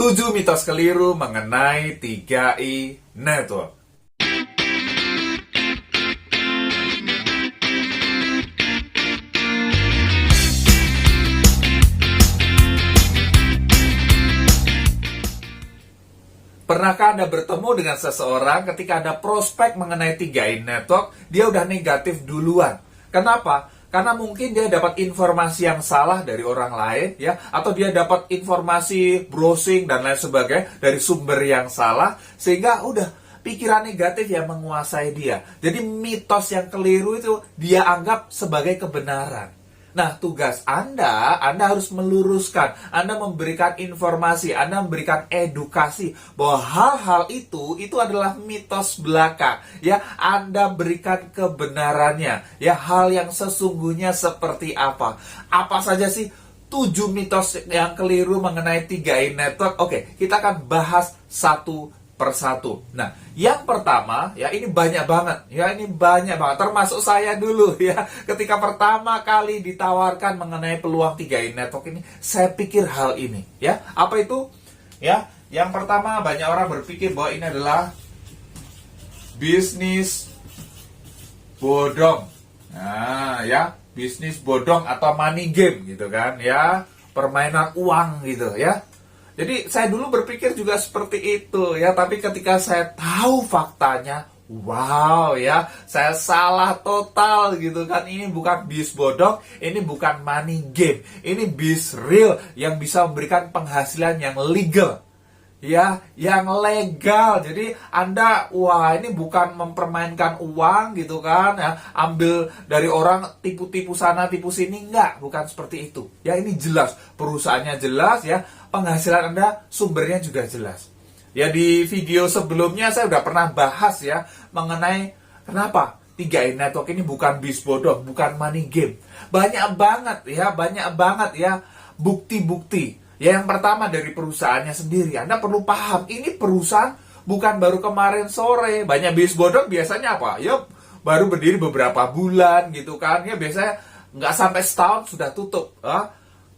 7 mitos keliru mengenai 3i Network. Pernahkah Anda bertemu dengan seseorang ketika ada prospek mengenai 3i Network, dia udah negatif duluan? Kenapa? Karena mungkin dia dapat informasi yang salah dari orang lain, ya, atau dia dapat informasi browsing dan lain sebagainya dari sumber yang salah, sehingga udah pikiran negatif yang menguasai dia. Jadi mitos yang keliru itu dia anggap sebagai kebenaran. Nah, tugas Anda harus meluruskan, Anda memberikan informasi, Anda memberikan edukasi bahwa hal-hal itu adalah mitos belaka. Ya, Anda berikan kebenarannya. Ya, hal yang sesungguhnya seperti apa? Apa saja sih 7 mitos yang keliru mengenai 3i Network? Oke, kita akan bahas satu persatu. Nah, yang pertama, ya ini banyak banget. Ya, ini banyak banget. Termasuk saya dulu, ya. Ketika pertama kali ditawarkan mengenai peluang 3i Network ini, saya pikir hal ini. Ya, apa itu? Ya, yang pertama, banyak orang berpikir bahwa ini adalah bisnis bodong. Nah, ya, bisnis bodong atau money game gitu kan, ya. Permainan uang gitu, ya. Jadi saya dulu berpikir juga seperti itu ya, tapi ketika saya tahu faktanya, wow ya, saya salah total gitu kan. Ini bukan bis bodong, ini bukan money game, ini bis real yang bisa memberikan penghasilan yang legal. Ya, yang legal. Jadi Anda, wah ini bukan mempermainkan uang gitu kan ya, ambil dari orang, tipu-tipu sana, tipu sini, enggak, bukan seperti itu. Ya, ini jelas, perusahaannya jelas ya, penghasilan Anda sumbernya juga jelas. Ya, di video sebelumnya saya udah pernah bahas ya mengenai kenapa 3i Network ini bukan bis bodong, bukan money game. Banyak banget ya bukti-bukti. Ya, yang pertama dari perusahaannya sendiri. Anda perlu paham, ini perusahaan bukan baru kemarin sore. Banyak bis bodong biasanya apa? Ya, baru berdiri beberapa bulan gitu kan. Ya, biasanya nggak sampai setahun sudah tutup.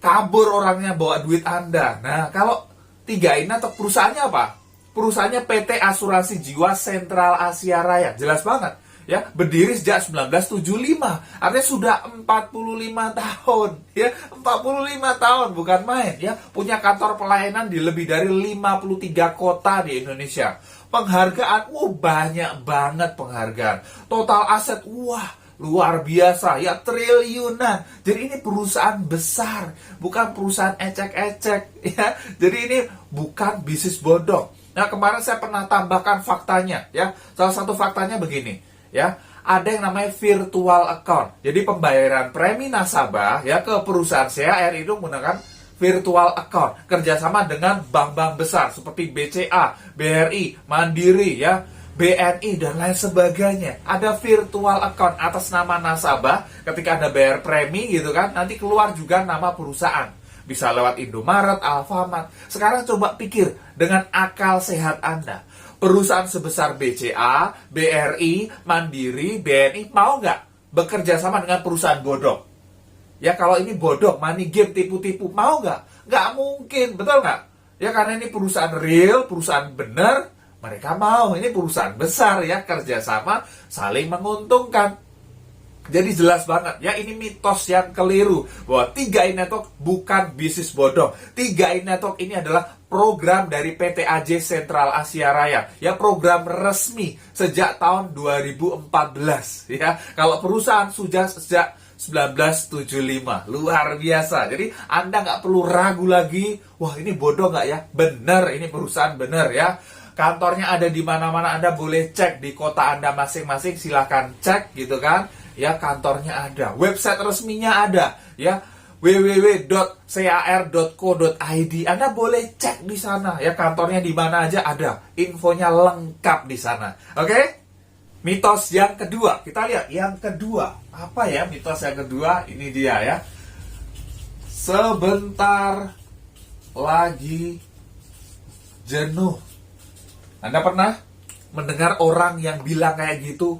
Kabur orangnya bawa duit Anda. Nah, kalau 3i Network perusahaannya apa? Perusahaannya PT Asuransi Jiwa Sentral Asia Raya. Jelas banget. Ya, berdiri sejak 1975. Artinya sudah 45 tahun. Ya, 45 tahun bukan main ya. Punya kantor pelayanan di lebih dari 53 kota di Indonesia. Penghargaan, banyak banget penghargaan. Total aset, luar biasa ya, triliunan. Jadi ini perusahaan besar, bukan perusahaan ecek-ecek ya. Jadi ini bukan bisnis bodong. Nah, kemarin saya pernah tambahkan faktanya ya. Salah satu faktanya begini. Ya, ada yang namanya virtual account. Jadi pembayaran premi nasabah ya ke perusahaan CAR itu menggunakan virtual account, kerjasama dengan bank-bank besar seperti BCA, BRI, Mandiri ya, BNI dan lain sebagainya. Ada virtual account atas nama nasabah. Ketika Anda bayar premi gitu kan, nanti keluar juga nama perusahaan. Bisa lewat Indomaret, Alfamart. Sekarang coba pikir dengan akal sehat Anda. Perusahaan sebesar BCA, BRI, Mandiri, BNI mau nggak bekerja sama dengan perusahaan bodong? Ya, kalau ini bodong, money game, tipu-tipu, mau nggak? Nggak mungkin, betul nggak? Ya, karena ini perusahaan real, perusahaan benar, mereka mau. Ini perusahaan besar ya, kerjasama, saling menguntungkan. Jadi jelas banget ya, ini mitos yang keliru bahwa 3i Network bukan bisnis bodong. 3i Network ini adalah program dari PT AJ Sentral Asia Raya. Ya, program resmi sejak tahun 2014 ya. Kalau perusahaan sudah sejak 1975. Luar biasa. Jadi Anda nggak perlu ragu lagi, wah ini bodong nggak ya? Bener, ini perusahaan bener ya. Kantornya ada di mana-mana, Anda boleh cek di kota Anda masing-masing, silahkan cek gitu kan. Ya, kantornya ada, website resminya ada, ya, www.car.co.id. Anda boleh cek di sana, ya, kantornya di mana aja ada, infonya lengkap di sana. Oke? Mitos yang kedua, kita lihat yang kedua. Apa ya mitos yang kedua? Ini dia ya. Sebentar lagi jenuh. Anda pernah mendengar orang yang bilang kayak gitu?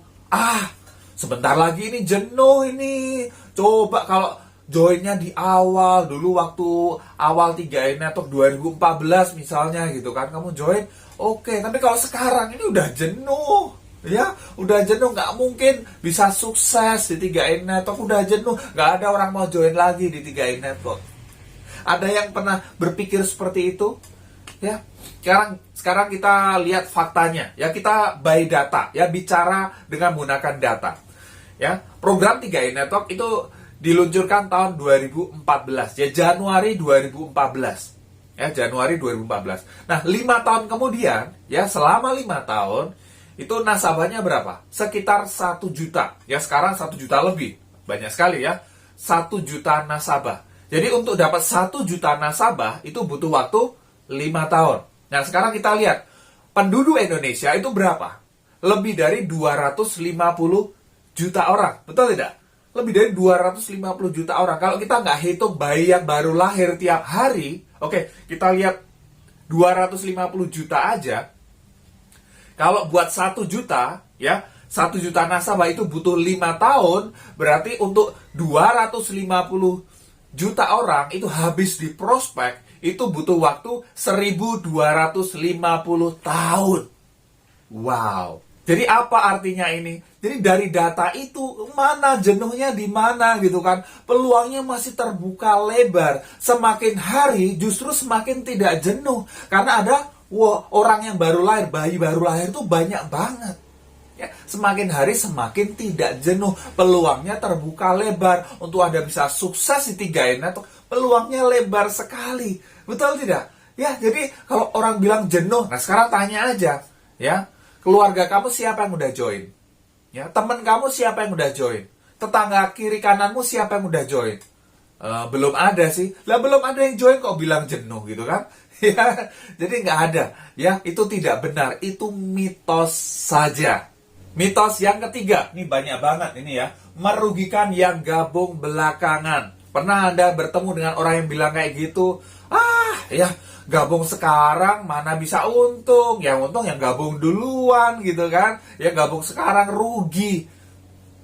Sebentar lagi ini jenuh ini. Coba kalau joinnya di awal, dulu waktu awal 3i Network 2014 misalnya gitu kan, kamu join, oke. Tapi kalau sekarang ini udah jenuh, ya, udah jenuh, nggak mungkin bisa sukses di 3i Network, udah jenuh, nggak ada orang mau join lagi di 3i Network. Ada yang pernah berpikir seperti itu? Ya, sekarang kita lihat faktanya, ya, kita by data, ya, bicara dengan menggunakan data. Ya, program 3i Network itu diluncurkan tahun 2014, ya, Januari 2014. Ya, Januari 2014. Nah, 5 tahun kemudian, ya, selama 5 tahun, itu nasabahnya berapa? Sekitar 1 juta. Ya, sekarang 1 juta lebih. Banyak sekali, ya. 1 juta nasabah. Jadi, untuk dapat 1 juta nasabah, itu butuh waktu 5 tahun. Nah, sekarang kita lihat, penduduk Indonesia itu berapa? Lebih dari 250 juta orang. Betul tidak? Lebih dari 250 juta orang. Kalau kita nggak hitung bayi yang baru lahir tiap hari, oke, kita lihat 250 juta aja. Kalau buat 1 juta, ya, 1 juta nasabah itu butuh 5 tahun, berarti untuk 250 juta orang itu habis di prospek, itu butuh waktu 1250 tahun. Wow. Jadi apa artinya ini? Jadi dari data itu, mana jenuhnya di mana gitu kan? Peluangnya masih terbuka lebar. Semakin hari justru semakin tidak jenuh. Karena ada orang yang baru lahir, bayi baru lahir itu banyak banget. Ya, semakin hari semakin tidak jenuh. Peluangnya terbuka lebar. Untuk Anda bisa sukses di 3i Network, peluangnya lebar sekali. Betul tidak? Ya, jadi kalau orang bilang jenuh, nah sekarang tanya aja, ya. Keluarga kamu siapa yang udah join? Ya, teman kamu siapa yang udah join? Tetangga kiri kananmu siapa yang udah join? Belum ada sih. Lah, belum ada yang join kok bilang jenuh gitu kan? Ya, jadi nggak ada. Ya, itu tidak benar. Itu mitos saja. Mitos yang ketiga, ini banyak banget ini ya. Merugikan yang gabung belakangan. Pernah Anda bertemu dengan orang yang bilang kayak gitu? Ya, gabung sekarang mana bisa untung. Yang untung yang gabung duluan gitu kan. Yang gabung sekarang rugi.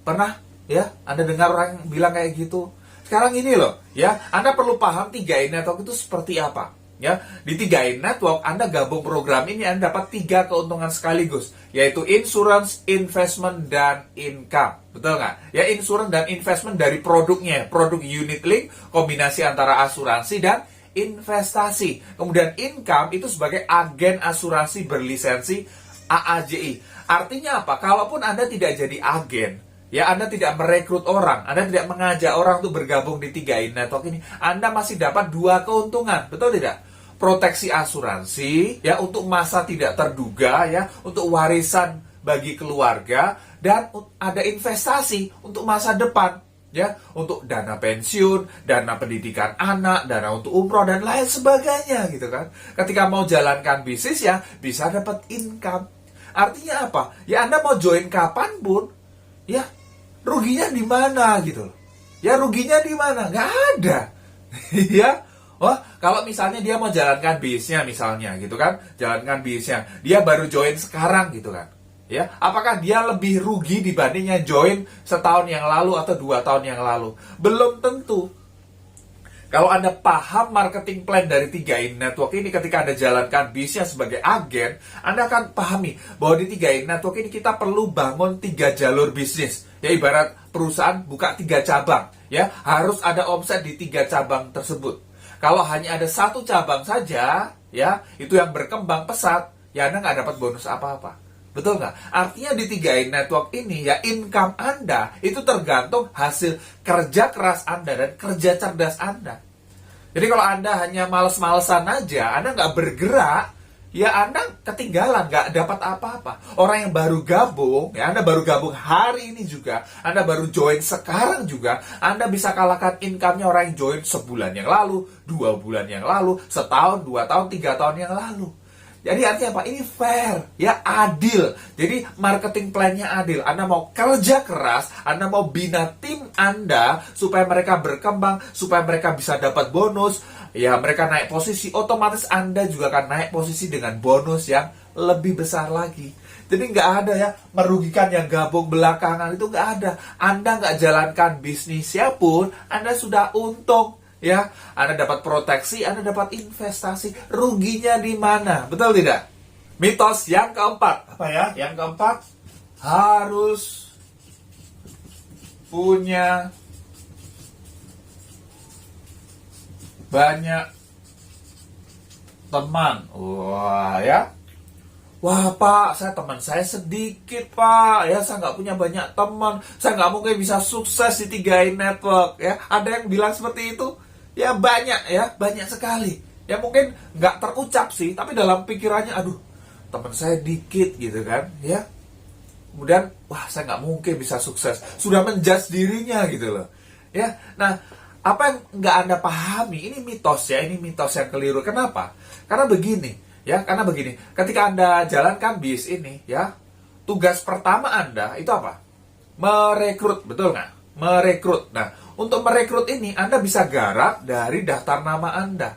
Pernah ya Anda dengar orang yang bilang kayak gitu? Sekarang ini loh, ya, Anda perlu paham 3i Network itu seperti apa. Ya, di 3i Network Anda gabung program ini, Anda dapat 3 keuntungan sekaligus, yaitu insurance, investment, dan income. Betul nggak? Ya, insurance dan investment dari produknya, produk unit link, kombinasi antara asuransi dan investasi. Kemudian income itu sebagai agen asuransi berlisensi AAJI. Artinya apa? Kalaupun Anda tidak jadi agen, ya, Anda tidak merekrut orang, Anda tidak mengajak orang untuk bergabung di 3i Network ini, Anda masih dapat 2 keuntungan. Betul tidak? Proteksi asuransi, ya, untuk masa tidak terduga, ya, untuk warisan bagi keluarga, dan ada investasi untuk masa depan. Ya, untuk dana pensiun, dana pendidikan anak, dana untuk umroh, dan lain sebagainya gitu kan. Ketika mau jalankan bisnis, ya, bisa dapat income. Artinya apa? Ya, Anda mau join kapanpun, ya, ruginya di mana gitu loh. Ya, ruginya di mana? Nggak ada. Ya, kalau misalnya dia mau jalankan bisnisnya misalnya gitu kan, jalankan bisnisnya, dia baru join sekarang gitu kan. Ya, apakah dia lebih rugi dibandingnya join setahun yang lalu atau 2 tahun yang lalu? Belum tentu. Kalau Anda paham marketing plan dari 3i Network ini, ketika Anda jalankan bisnisnya sebagai agen, Anda akan pahami bahwa di 3i Network ini kita perlu bangun 3 jalur bisnis. Ya, ibarat perusahaan buka 3 cabang. Ya, harus ada omset di 3 cabang tersebut. Kalau hanya ada 1 cabang saja, ya, itu yang berkembang pesat, ya, Anda nggak dapat bonus apa-apa. Betul nggak? Artinya di 3i Network ini, ya, income Anda itu tergantung hasil kerja keras Anda dan kerja cerdas Anda. Jadi kalau Anda hanya males-malesan aja, Anda nggak bergerak, ya Anda ketinggalan, nggak dapat apa-apa. Orang yang baru gabung, ya, Anda baru gabung hari ini juga, Anda baru join sekarang juga, Anda bisa kalahkan income-nya orang yang join sebulan yang lalu, 2 bulan yang lalu, setahun, 2 tahun, 3 tahun yang lalu. Jadi artinya apa? Ini fair, ya, adil. Jadi marketing plan-nya adil. Anda mau kerja keras, Anda mau bina tim Anda supaya mereka berkembang, supaya mereka bisa dapat bonus, ya mereka naik posisi, otomatis Anda juga akan naik posisi dengan bonus yang lebih besar lagi. Jadi nggak ada ya merugikan yang gabung belakangan, itu nggak ada. Anda nggak jalankan bisnisnya pun Anda sudah untung. Ya, Anda dapat proteksi, Anda dapat investasi. Ruginya di mana? Betul tidak? Mitos yang keempat. Apa ya? Yang keempat, harus punya banyak teman. Wah, ya. Wah, Pak, teman saya sedikit, Pak. Ya, saya nggak punya banyak teman. Saya nggak mungkin bisa sukses di 3i Network. Ya, ada yang bilang seperti itu. Ya banyak sekali. Ya mungkin nggak terucap sih, tapi dalam pikirannya, aduh, teman saya dikit gitu kan, ya. Kemudian, wah saya nggak mungkin bisa sukses. Sudah menjudge dirinya gitu loh. Ya, nah apa yang nggak Anda pahami, ini mitos ya, ini mitos yang keliru. Kenapa? Karena begini, ketika Anda jalankan bis ini, ya, tugas pertama Anda itu apa? Merekrut, betul nggak? Merekrut. Nah, untuk merekrut ini, Anda bisa garap dari daftar nama Anda.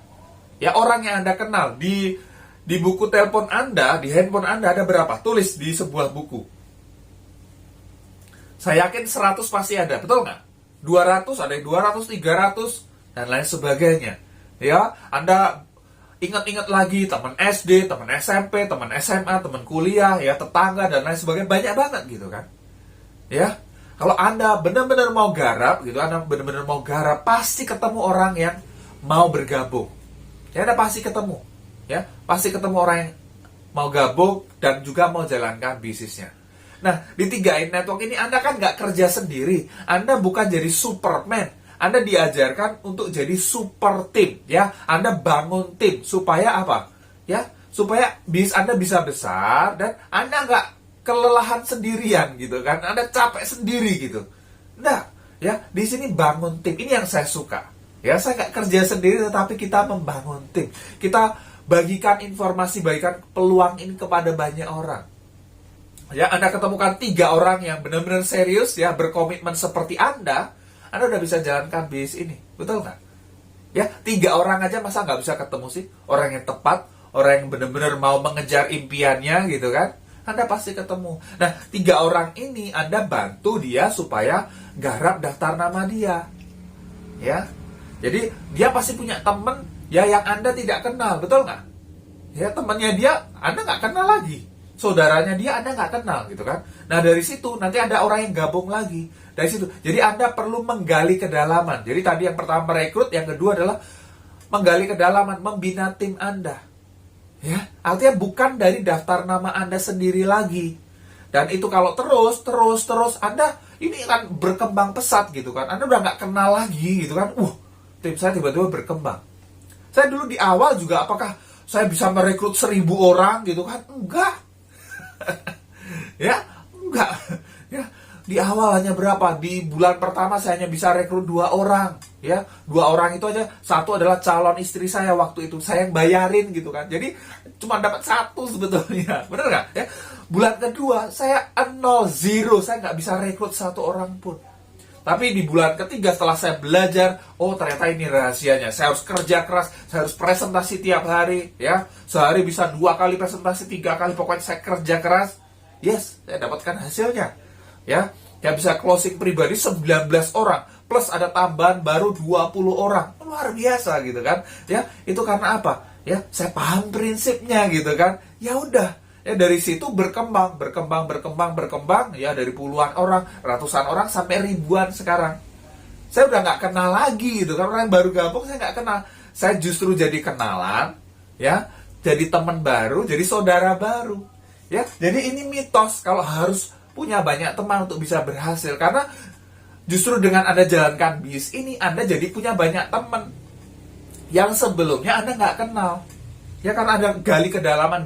Ya, orang yang Anda kenal. Di buku telepon Anda, di handphone Anda ada berapa? Tulis di sebuah buku. Saya yakin 100 pasti ada, betul nggak? 200, ada yang 200, 300, dan lain sebagainya. Ya, Anda ingat-ingat lagi teman SD, teman SMP, teman SMA, teman kuliah, ya, tetangga, dan lain sebagainya. Banyak banget gitu kan. Ya, kalau Anda benar-benar mau garap gitu, Anda benar-benar mau garap, pasti ketemu orang yang mau bergabung. Ya, Anda pasti ketemu. Ya, pasti ketemu orang yang mau gabung dan juga mau jalankan bisnisnya. Nah, di 3i Network ini Anda kan nggak kerja sendiri. Anda bukan jadi Superman. Anda diajarkan untuk jadi super tim. Ya, Anda bangun tim supaya apa? Ya, supaya bisnis Anda bisa besar dan Anda nggak kelelahan sendirian gitu kan, Anda capek sendiri gitu. Nah, ya, di sini bangun tim. Ini yang saya suka. Ya, saya nggak kerja sendiri, tetapi kita membangun tim. Kita bagikan informasi, bagikan peluang ini kepada banyak orang. Ya, Anda ketemukan 3 orang yang benar-benar serius, ya, berkomitmen seperti Anda udah bisa jalankan bisnis ini. Betul nggak? Ya, 3 orang aja masa nggak bisa ketemu sih? Orang yang tepat, orang yang benar-benar mau mengejar impiannya gitu kan? Anda pasti ketemu. Nah, 3 orang ini Anda bantu dia supaya garap daftar nama dia. Ya, jadi dia pasti punya teman ya yang Anda tidak kenal, betul nggak? Ya, temannya dia Anda nggak kenal lagi. Saudaranya dia Anda nggak kenal gitu kan. Nah, dari situ nanti ada orang yang gabung lagi. Dari situ. Jadi Anda perlu menggali kedalaman. Jadi tadi yang pertama merekrut, yang kedua adalah menggali kedalaman, membina tim Anda. Ya, artinya bukan dari daftar nama Anda sendiri lagi. Dan itu kalau terus Anda ini akan berkembang pesat gitu kan. Anda udah nggak kenal lagi gitu kan. Tim saya tiba-tiba berkembang. Saya dulu di awal juga apakah saya bisa merekrut 1000 orang gitu kan? Enggak. Ya, enggak. Ya, di awal hanya berapa? Di bulan pertama saya hanya bisa rekrut 2 orang. Ya, 2 orang itu aja, satu adalah calon istri saya waktu itu, saya yang bayarin gitu kan. Jadi cuma dapat 1 sebetulnya, bener nggak? Ya, bulan kedua saya 0, saya nggak bisa rekrut 1 orang pun. Tapi di bulan ketiga setelah saya belajar, oh ternyata ini rahasianya. Saya harus kerja keras, saya harus presentasi tiap hari, ya. Sehari bisa 2 kali presentasi, 3 kali, pokoknya saya kerja keras. Yes, saya dapatkan hasilnya. Ya, saya bisa closing pribadi 19 orang. Plus ada tambahan baru 20 orang. Luar biasa gitu kan. Ya, itu karena apa? Ya, saya paham prinsipnya gitu kan. Ya udah, ya dari situ berkembang ya, dari puluhan orang, ratusan orang sampai ribuan sekarang. Saya udah nggak kenal lagi gitu kan. Orang yang baru gabung saya nggak kenal. Saya justru jadi kenalan, ya, jadi teman baru, jadi saudara baru. Ya, jadi ini mitos kalau harus punya banyak teman untuk bisa berhasil, karena justru dengan Anda jalankan bisnis ini, Anda jadi punya banyak teman yang sebelumnya Anda nggak kenal. Ya, karena Anda gali kedalaman.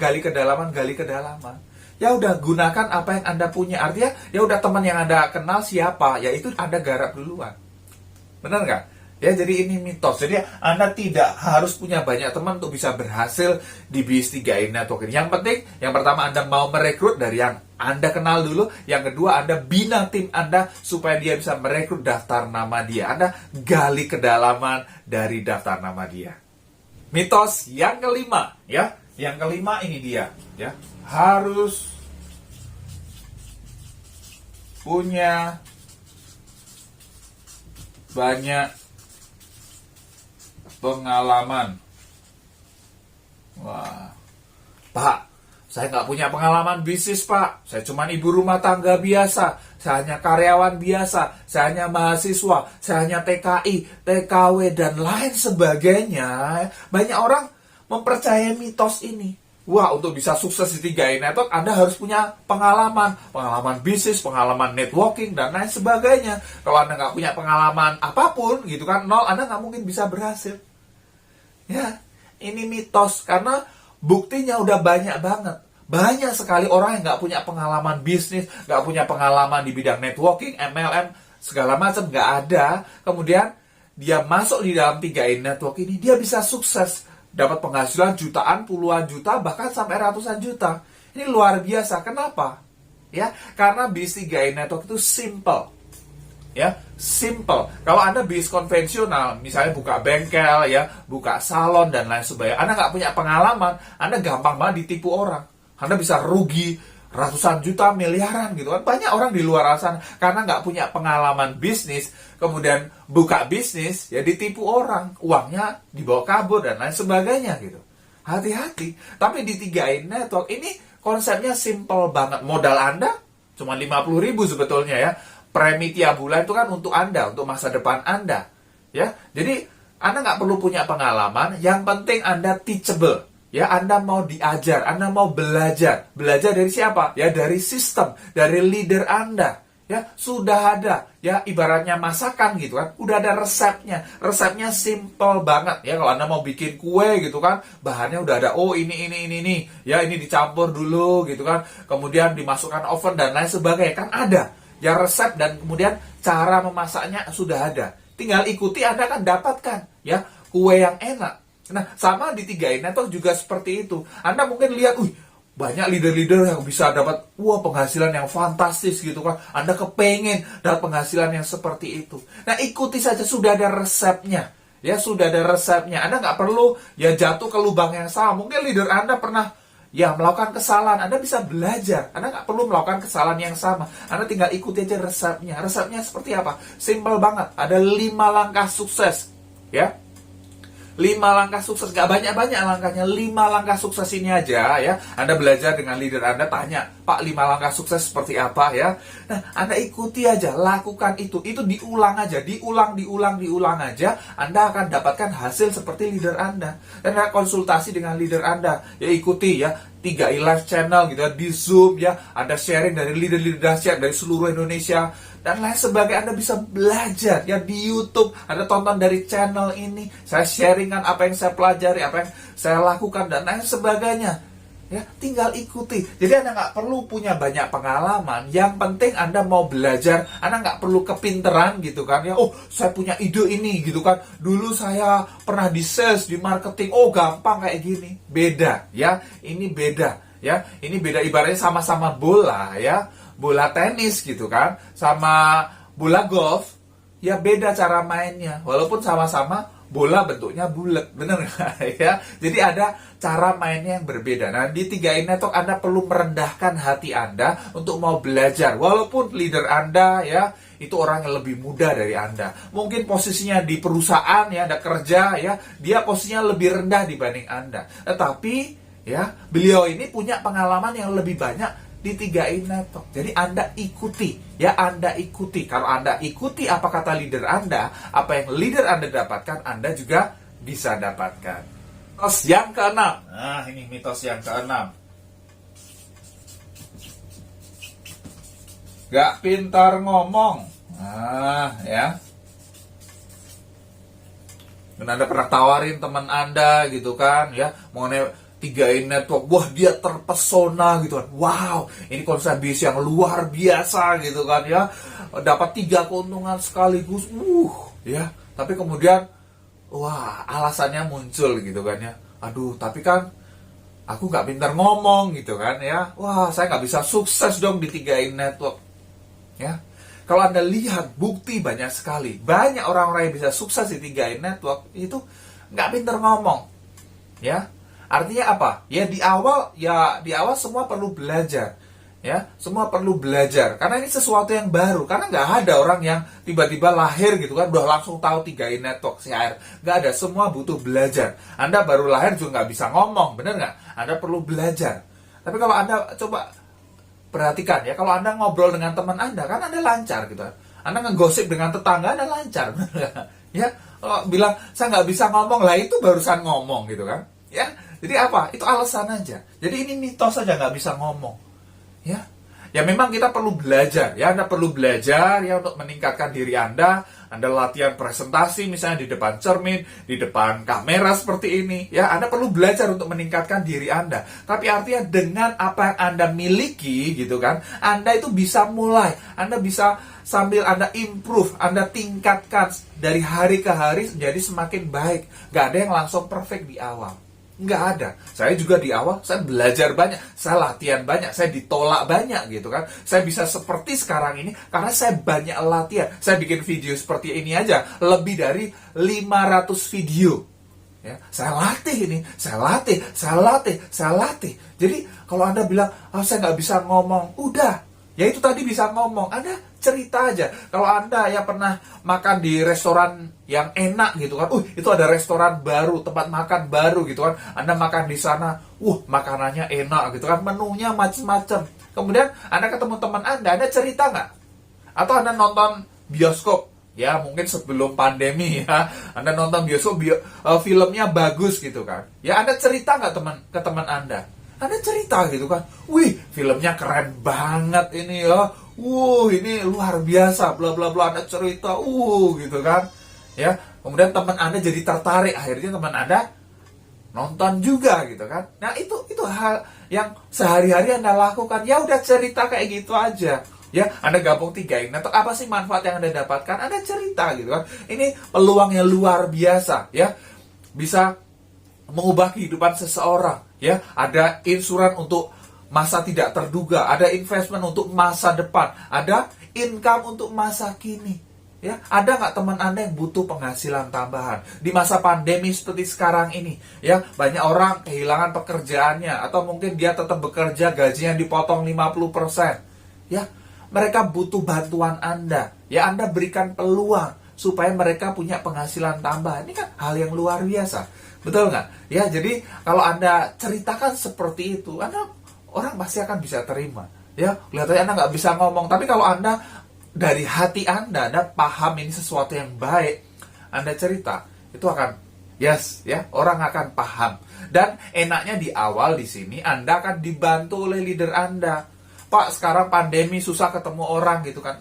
Ya udah, gunakan apa yang Anda punya. Artinya, ya udah, teman yang Anda kenal siapa, ya itu Anda garap duluan. Benar nggak? Ya, jadi ini mitos. Jadi Anda tidak harus punya banyak teman untuk bisa berhasil di bisnis 3i Network ini. Yang penting, yang pertama Anda mau merekrut dari yang Anda kenal dulu. Yang kedua, Anda bina tim Anda supaya dia bisa merekrut daftar nama dia. Anda gali kedalaman dari daftar nama dia. Mitos yang kelima, ya. Yang kelima ini dia, ya. Harus punya banyak pengalaman. Wah, Pak, saya nggak punya pengalaman bisnis, Pak. Saya cuma ibu rumah tangga biasa. Saya hanya karyawan biasa. Saya hanya mahasiswa. Saya hanya TKI, TKW, dan lain sebagainya. Banyak orang mempercayai mitos ini. Wah, untuk bisa sukses di 3i Network, Anda harus punya pengalaman. Pengalaman bisnis, pengalaman networking, dan lain sebagainya. Kalau Anda nggak punya pengalaman apapun, gitu kan, nol, Anda nggak mungkin bisa berhasil. Ya, ini mitos. Karena buktinya udah banyak banget. Banyak sekali orang yang nggak punya pengalaman bisnis, nggak punya pengalaman di bidang networking, MLM, segala macam, nggak ada. Kemudian, dia masuk di dalam 3i Network ini, dia bisa sukses. Dapat penghasilan jutaan, puluhan juta, bahkan sampai ratusan juta. Ini luar biasa. Kenapa? Ya, karena bisnis 3i Network itu simple. Ya, simple. Kalau Anda bisnis konvensional, misalnya buka bengkel, ya, buka salon dan lain sebagainya, Anda nggak punya pengalaman, Anda gampang banget ditipu orang. Anda bisa rugi ratusan juta, miliaran gitu kan. Banyak orang di luar sana karena nggak punya pengalaman bisnis, kemudian buka bisnis, ya ditipu orang, uangnya dibawa kabur dan lain sebagainya gitu. Hati-hati. Tapi di 3i Network ini konsepnya simple banget. Modal Anda cuma 50.000 sebetulnya ya. Premi tiap bulan itu kan untuk Anda, untuk masa depan Anda. Ya, jadi Anda nggak perlu punya pengalaman. Yang penting Anda teachable. Ya, Anda mau diajar, Anda mau belajar. Belajar dari siapa? Ya, dari sistem, dari leader Anda. Ya, sudah ada. Ya, ibaratnya masakan gitu kan. Udah ada resepnya. Resepnya simple banget. Ya, kalau Anda mau bikin kue gitu kan, bahannya udah ada. Oh, ini. Ya, ini dicampur dulu gitu kan. Kemudian dimasukkan oven dan lain sebagainya. Kan ada. Ya, resep dan kemudian cara memasaknya sudah ada. Tinggal ikuti, Anda akan dapatkan. Ya, kue yang enak. Nah, sama di 3i Network juga seperti itu. Anda mungkin lihat, banyak leader-leader yang bisa dapat penghasilan yang fantastis gitu kan. Anda kepengen dapat penghasilan yang seperti itu. Nah, ikuti saja, sudah ada resepnya. Ya, sudah ada resepnya. Anda nggak perlu ya jatuh ke lubang yang sama. Mungkin leader Anda pernah ya melakukan kesalahan. Anda bisa belajar. Anda nggak perlu melakukan kesalahan yang sama. Anda tinggal ikuti aja resepnya. Resepnya seperti apa? Simple banget. Ada 5 langkah sukses. Ya. 5 langkah sukses, gak banyak-banyak langkahnya, 5 langkah sukses ini aja ya. Anda belajar dengan leader Anda, tanya, Pak, 5 langkah sukses seperti apa ya. Nah, Anda ikuti aja, lakukan itu diulang aja, diulang aja. Anda akan dapatkan hasil seperti leader Anda. Dan Anda konsultasi dengan leader Anda, ya ikuti ya 3i Live Channel gitu ya, di Zoom ya, ada sharing dari leader-leader dahsyat dari seluruh Indonesia dan lain sebagainya. Anda bisa belajar ya di YouTube. Anda tonton dari channel ini, saya sharingkan apa yang saya pelajari, apa yang saya lakukan dan lain sebagainya. Ya, tinggal ikuti. Jadi Anda nggak perlu punya banyak pengalaman. Yang penting Anda mau belajar. Anda nggak perlu kepinteran gitu kan ya. Oh, saya punya ide ini gitu kan. Dulu saya pernah di sales, di marketing. Oh, gampang kayak gini. Beda ya. Ini beda ya. Ini beda, ibaratnya sama-sama bola ya. Bola tenis gitu kan, sama bola golf, ya beda cara mainnya. Walaupun sama-sama bola bentuknya bulat, bener nggak ya? Jadi ada cara mainnya yang berbeda. Nah, di 3i Network Anda perlu merendahkan hati Anda untuk mau belajar. Walaupun leader Anda ya itu orang yang lebih muda dari Anda. Mungkin posisinya di perusahaan ya, Anda kerja ya, dia posisinya lebih rendah dibanding Anda. Tetapi ya, beliau ini punya pengalaman yang lebih banyak di 3i Network. Jadi Anda ikuti, ya Anda ikuti. Kalau Anda ikuti apa kata leader Anda, apa yang leader Anda dapatkan, Anda juga bisa dapatkan. Mitos yang keenam. Nah, ini mitos yang keenam. Gak pintar ngomong. Nah, ya. Dan Anda pernah tawarin teman Anda gitu kan, ya, mengenai 3i Network, wah dia terpesona gitu kan. Wow, ini konsep bisnis yang luar biasa gitu kan ya. Dapat 3 keuntungan sekaligus. Ya. Tapi kemudian wah, alasannya muncul gitu kan ya. Aduh, tapi kan aku nggak pintar ngomong gitu kan ya. Wah, saya nggak bisa sukses dong di 3i Network. Ya. Kalau Anda lihat bukti banyak sekali. Banyak orang-orang yang bisa sukses di 3i Network itu nggak pintar ngomong. Ya, artinya apa? Ya di awal semua perlu belajar. Ya, semua perlu belajar karena ini sesuatu yang baru. Karena nggak ada orang yang tiba-tiba lahir gitu kan udah langsung tahu 3i network CHR. Nggak ada, semua butuh belajar. Anda baru lahir juga nggak bisa ngomong, bener nggak? Anda perlu belajar. Tapi kalau Anda coba perhatikan ya, kalau Anda ngobrol dengan teman Anda kan Anda lancar gitu. Anda ngegosip dengan tetangga Anda lancar, bener nggak? Ya, kalau bilang saya nggak bisa ngomong, lah itu barusan ngomong gitu kan? Ya, jadi apa? Itu alasan aja. Jadi ini mitos saja nggak bisa ngomong. Ya memang kita perlu belajar ya, Anda perlu belajar ya untuk meningkatkan diri Anda latihan presentasi misalnya di depan cermin, di depan kamera seperti ini ya, Anda perlu belajar untuk meningkatkan diri Anda. Tapi artinya dengan apa yang Anda miliki gitu kan, Anda itu bisa mulai, Anda bisa sambil Anda improve, Anda tingkatkan dari hari ke hari menjadi semakin baik. Gak ada yang langsung perfect di awal. Nggak ada. Saya juga di awal, saya belajar banyak, saya latihan banyak, saya ditolak banyak gitu kan. Saya bisa seperti sekarang ini karena saya banyak latihan. Saya bikin video seperti ini aja, lebih dari 500 video. Ya, saya latih ini, saya latih. Jadi kalau Anda bilang, saya nggak bisa ngomong, udah. Ya itu tadi bisa ngomong, Anda cerita aja. Kalau Anda ya pernah makan di restoran yang enak gitu kan, itu ada restoran baru, tempat makan baru gitu kan, Anda makan di sana, makanannya enak gitu kan, menunya macam-macam. Kemudian Anda ketemu teman Anda cerita nggak? Atau Anda nonton bioskop, ya mungkin sebelum pandemi ya, Anda nonton bioskop, filmnya bagus gitu kan, ya Anda cerita nggak ke teman Anda? Anda cerita gitu kan, filmnya keren banget ini ya, ini luar biasa, bla bla bla, Anda cerita, gitu kan, ya. Kemudian teman Anda jadi tertarik, akhirnya teman Anda nonton juga gitu kan. Nah itu hal yang sehari-hari Anda lakukan, ya udah cerita kayak gitu aja. Ya, Anda gabung 3i network, apa sih manfaat yang Anda dapatkan? Anda cerita gitu kan. Ini peluangnya luar biasa, ya. Bisa mengubah kehidupan seseorang. Ya, ada insuran untuk masa tidak terduga, ada investment untuk masa depan, ada income untuk masa kini. Ya, ada nggak teman Anda yang butuh penghasilan tambahan di masa pandemi seperti sekarang ini? Ya, banyak orang kehilangan pekerjaannya atau mungkin dia tetap bekerja, gajinya dipotong 50%. Ya, mereka butuh bantuan Anda. Ya, Anda berikan peluang supaya mereka punya penghasilan tambahan. Ini kan hal yang luar biasa. Betul nggak? Ya, jadi kalau Anda ceritakan seperti itu, orang pasti akan bisa terima. Ya, kelihatannya Anda nggak bisa ngomong, tapi kalau Anda dari hati Anda paham ini sesuatu yang baik, Anda cerita, itu akan orang akan paham. Dan enaknya di awal di sini Anda akan dibantu oleh leader Anda. Pak, sekarang pandemi susah ketemu orang gitu kan.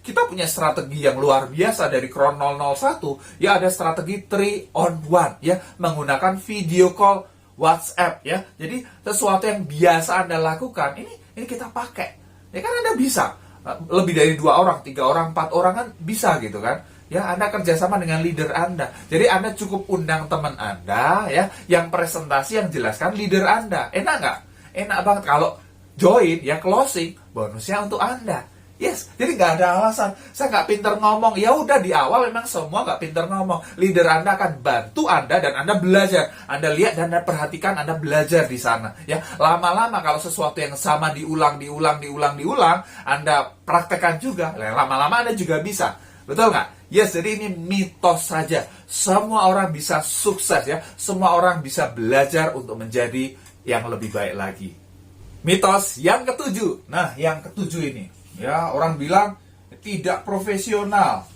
Kita punya strategi yang luar biasa dari Kron 001, ya ada strategi 3 on 1, ya, menggunakan video call WhatsApp, ya. Jadi sesuatu yang biasa Anda lakukan, ini kita pakai. Ya kan Anda bisa, lebih dari 2 orang, 3 orang, 4 orang kan bisa gitu kan. Ya, Anda kerjasama dengan leader Anda. Jadi Anda cukup undang teman Anda, ya, yang presentasi, yang jelaskan leader Anda. Enak nggak? Enak banget. Kalau join, ya closing, bonusnya untuk Anda. Yes, jadi nggak ada alasan. Saya nggak pinter ngomong. Ya udah, di awal memang semua nggak pinter ngomong. Leader Anda akan bantu Anda dan Anda belajar. Anda lihat dan Anda perhatikan, Anda belajar di sana. Ya, lama-lama kalau sesuatu yang sama diulang, Anda praktekkan juga. Lama-lama Anda juga bisa. Betul nggak? Yes, jadi ini mitos saja. Semua orang bisa sukses ya. Semua orang bisa belajar untuk menjadi yang lebih baik lagi. Mitos yang ketujuh. Nah, yang ketujuh ini. Ya, orang bilang tidak profesional.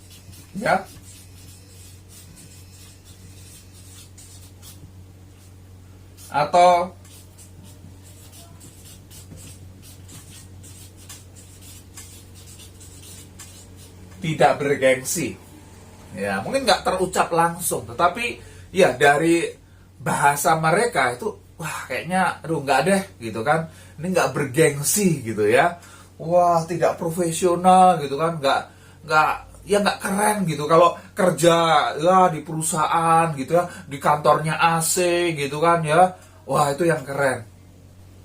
Ya. Atau tidak bergengsi. Ya, mungkin nggak terucap langsung, tetapi ya dari bahasa mereka itu, kayaknya, nggak deh, gitu kan. Ini nggak bergengsi, gitu ya. Wah, tidak profesional gitu kan, nggak keren gitu. Kalau kerja ya di perusahaan gitu ya, di kantornya AC gitu kan ya, wah itu yang keren.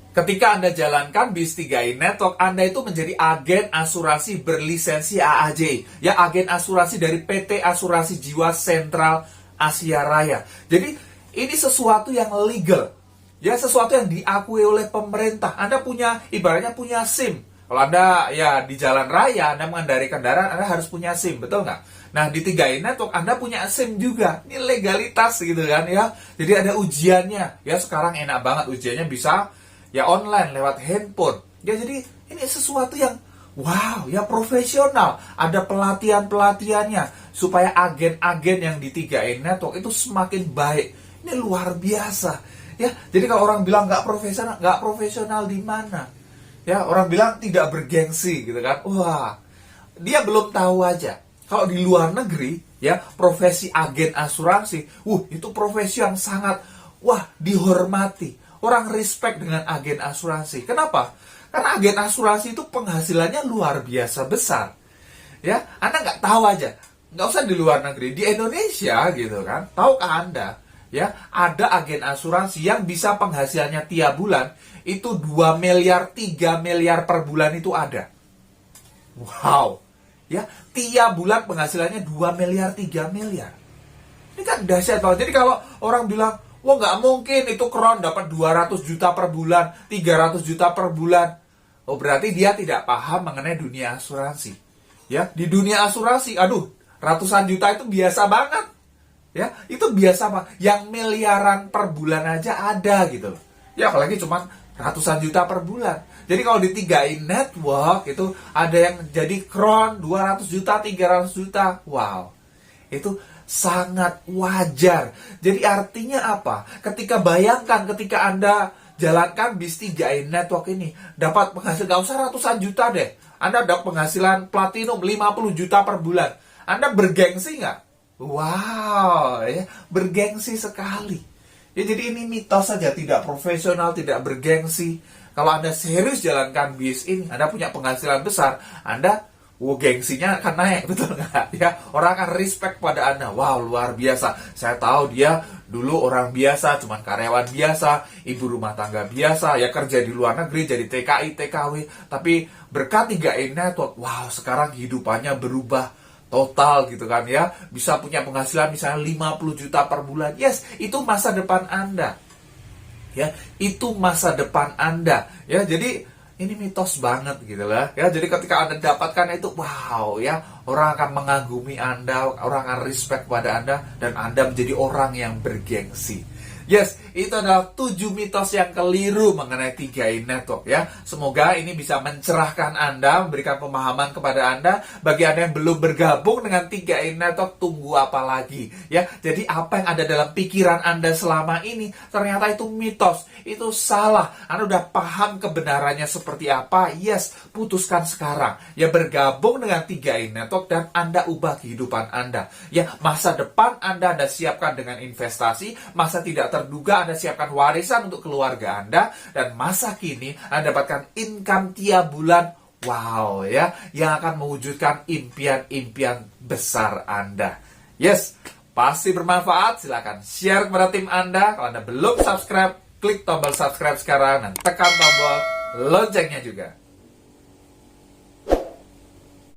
Ketika Anda jalankan bis 3i Network, Anda itu menjadi agen asuransi berlisensi AAJ, ya, agen asuransi dari PT Asuransi Jiwa Sentral Asia Raya. Jadi ini sesuatu yang legal. Ya, sesuatu yang diakui oleh pemerintah. Anda punya, ibaratnya punya SIM. Kalau Anda ya di jalan raya, Anda mengendarai kendaraan, Anda harus punya SIM, betul nggak? Nah, di 3i Network Anda punya SIM juga. Ini legalitas gitu kan ya. Jadi ada ujiannya. Ya, sekarang enak banget ujiannya bisa ya online lewat handphone. Ya, jadi ini sesuatu yang wow, ya profesional. Ada pelatihan-pelatihannya supaya agen-agen yang di 3i Network itu semakin baik. Ini luar biasa. Ya, jadi kalau orang bilang nggak profesional di mana? Ya, orang bilang tidak bergengsi gitu kan. Wah, dia belum tahu aja. Kalau di luar negeri, ya, profesi agen asuransi, itu profesi yang sangat, dihormati. Orang respect dengan agen asuransi. Kenapa? Karena agen asuransi itu penghasilannya luar biasa besar. Ya, Anda nggak tahu aja. Nggak usah di luar negeri, di Indonesia gitu kan. Tahukah Anda? Ya, ada agen asuransi yang bisa penghasilannya tiap bulan itu 2 miliar, 3 miliar per bulan itu ada. Wow. Ya, tiap bulan penghasilannya 2 miliar, 3 miliar. Ini kan dahsyat banget. Jadi kalau orang bilang, wah nggak mungkin itu Kron dapat 200 juta per bulan, 300 juta per bulan. Oh, berarti dia tidak paham mengenai dunia asuransi. Ya, di dunia asuransi, ratusan juta itu biasa banget. Ya, itu biasa banget. Yang miliaran per bulan aja ada gitu. Ya, apalagi cuma ratusan juta per bulan. Jadi kalau di 3i Network itu ada yang jadi Kron 200 juta, 300 juta. Wow. Itu sangat wajar. Jadi artinya apa? Bayangkan ketika Anda jalankan bis 3i Network ini, dapat penghasilan, gak usah ratusan juta deh. Anda dapat penghasilan platinum 50 juta per bulan. Anda bergengsi nggak? Wow, ya, bergengsi sekali. Ya, jadi ini mitos saja, tidak profesional, tidak bergengsi. Kalau Anda serius jalankan bis ini, Anda punya penghasilan besar, Anda gengsinya akan naik, betul nggak? Ya, orang akan respect pada Anda. Wow, luar biasa. Saya tahu dia dulu orang biasa, cuman karyawan biasa, ibu rumah tangga biasa, ya kerja di luar negeri, jadi TKI, TKW. Tapi berkat 3i Network, wow, sekarang kehidupannya berubah total gitu kan ya. Bisa punya penghasilan misalnya 50 juta per bulan. Yes, itu masa depan Anda. Ya, itu masa depan Anda. Ya, jadi ini mitos banget gitu lah. Ya, jadi ketika Anda dapatkan itu, wow ya, orang akan mengagumi Anda, orang akan respect pada Anda, dan Anda menjadi orang yang bergengsi. Yes, itu adalah 7 mitos yang keliru mengenai 3i Network ya. Semoga ini bisa mencerahkan Anda, memberikan pemahaman kepada Anda. Bagi Anda yang belum bergabung dengan 3i Network, tunggu apa lagi ya. Jadi apa yang ada dalam pikiran Anda selama ini ternyata itu mitos, itu salah. Anda udah paham kebenarannya seperti apa? Yes, putuskan sekarang. Ya, bergabung dengan 3i Network dan Anda ubah kehidupan Anda. Ya, masa depan Anda siapkan dengan investasi, masa tidak terduga Anda siapkan warisan untuk keluarga Anda, dan masa kini Anda dapatkan income tiap bulan, wow ya, yang akan mewujudkan impian-impian besar Anda. Yes, pasti bermanfaat. Silakan share kepada tim Anda. Kalau Anda belum subscribe, klik tombol subscribe sekarang dan tekan tombol loncengnya juga.